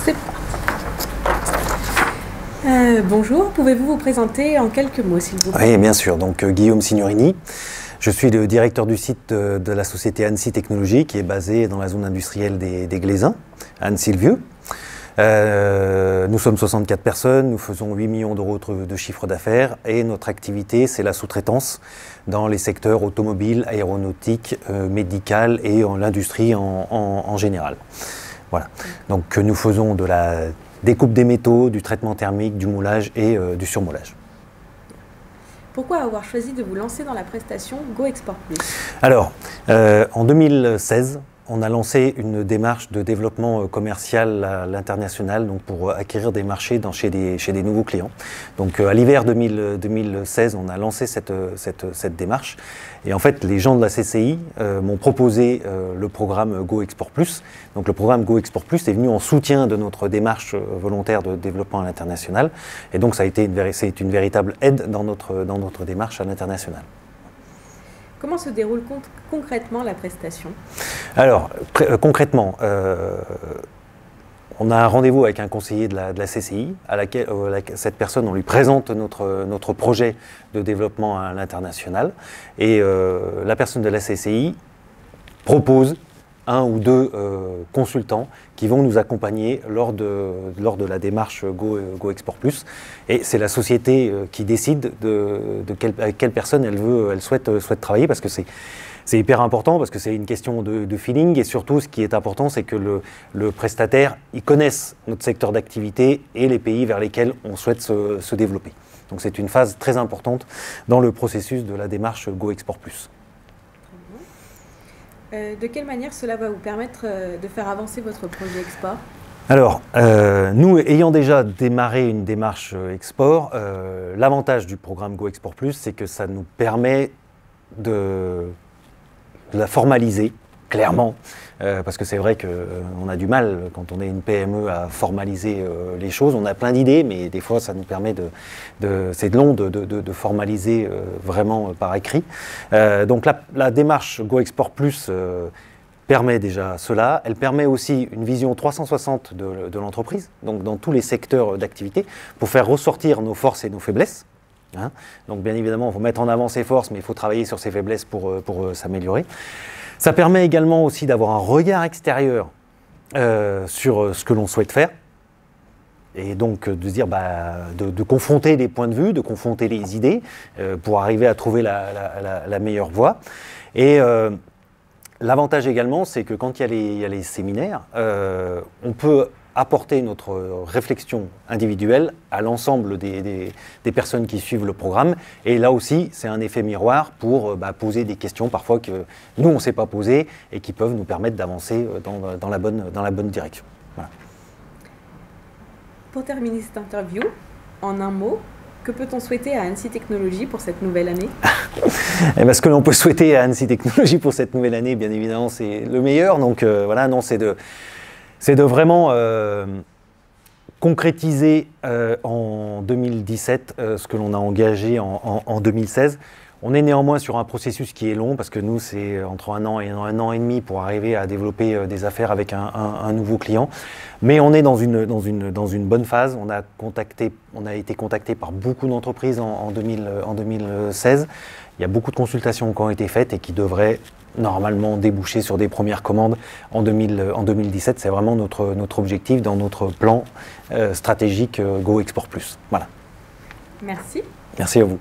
C'est parti. Bonjour, pouvez-vous vous présenter en quelques mots, s'il vous plaît? Oui, bien sûr. Donc, Guillaume Signorini. Je suis le directeur du site de la société Annecy Technologies, qui est basée dans la zone industrielle des Glaisins, à Annecy-le-Vieux. Nous sommes 64 personnes, nous faisons 8 millions d'euros de chiffre d'affaires et notre activité, c'est la sous-traitance dans les secteurs automobile, aéronautique, médical et l'industrie en général. Voilà. Donc nous faisons de la découpe des métaux, du traitement thermique, du moulage et du surmoulage. Pourquoi avoir choisi de vous lancer dans la prestation Go Export Plus? Alors, en 2016, on a lancé une démarche de développement commercial à l'international, donc pour acquérir des marchés chez des nouveaux clients. Donc à l'hiver 2016, on a lancé cette démarche. Et en fait, les gens de la CCI m'ont proposé le programme Go Export Plus. Donc le programme Go Export Plus est venu en soutien de notre démarche volontaire de développement à l'international. Et donc ça a été une véritable aide dans notre démarche à l'international. Comment se déroule concrètement la prestation? Alors, concrètement, on a un rendez-vous avec un conseiller de la CCI, à laquelle cette personne, on lui présente notre projet de développement à l'international. Et la personne de la CCI propose un ou deux consultants qui vont nous accompagner lors de la démarche Go Export Plus. Et c'est la société qui décide avec quelle personne elle souhaite travailler, parce que c'est hyper important, parce que c'est une question de feeling. Et surtout, ce qui est important, c'est que le prestataire, il connaisse notre secteur d'activité et les pays vers lesquels on souhaite se développer. Donc c'est une phase très importante dans le processus de la démarche Go Export Plus. De quelle manière cela va vous permettre de faire avancer votre projet export? Alors, nous, ayant déjà démarré une démarche export, l'avantage du programme Go Export Plus, c'est que ça nous permet de la formaliser clairement, parce que c'est vrai qu'on a du mal, quand on est une PME, à formaliser les choses. On a plein d'idées, mais des fois, ça nous permet c'est long de formaliser vraiment par écrit. Donc la démarche Go Export Plus permet déjà cela. Elle permet aussi une vision 360 de l'entreprise, donc dans tous les secteurs d'activité, pour faire ressortir nos forces et nos faiblesses. Donc bien évidemment, il faut mettre en avant ses forces, mais il faut travailler sur ses faiblesses pour s'améliorer. Ça permet également aussi d'avoir un regard extérieur sur ce que l'on souhaite faire, et donc de se dire, de confronter les points de vue, de confronter les idées, pour arriver à trouver la meilleure voie. Et l'avantage également, c'est que quand il y a les séminaires, on peut apporter notre réflexion individuelle à l'ensemble des personnes qui suivent le programme. Et là aussi, c'est un effet miroir pour poser des questions parfois que nous, on ne s'est pas posées et qui peuvent nous permettre d'avancer dans la bonne direction. Voilà. Pour terminer cette interview, en un mot, que peut-on souhaiter à Annecy Technologies pour cette nouvelle année? Et ce que l'on peut souhaiter à Annecy Technologies pour cette nouvelle année, bien évidemment, c'est le meilleur. Donc voilà, non, c'est de vraiment concrétiser en 2017 ce que l'on a engagé en 2016. On est néanmoins sur un processus qui est long, parce que nous, c'est entre un an et un an et demi pour arriver à développer des affaires avec un nouveau client. Mais on est dans une bonne phase. On a été contacté par beaucoup d'entreprises en 2016. Il y a beaucoup de consultations qui ont été faites et qui devraient normalement déboucher sur des premières commandes en 2017. C'est vraiment notre objectif dans notre plan stratégique Go Export Plus. Voilà. Merci. Merci à vous.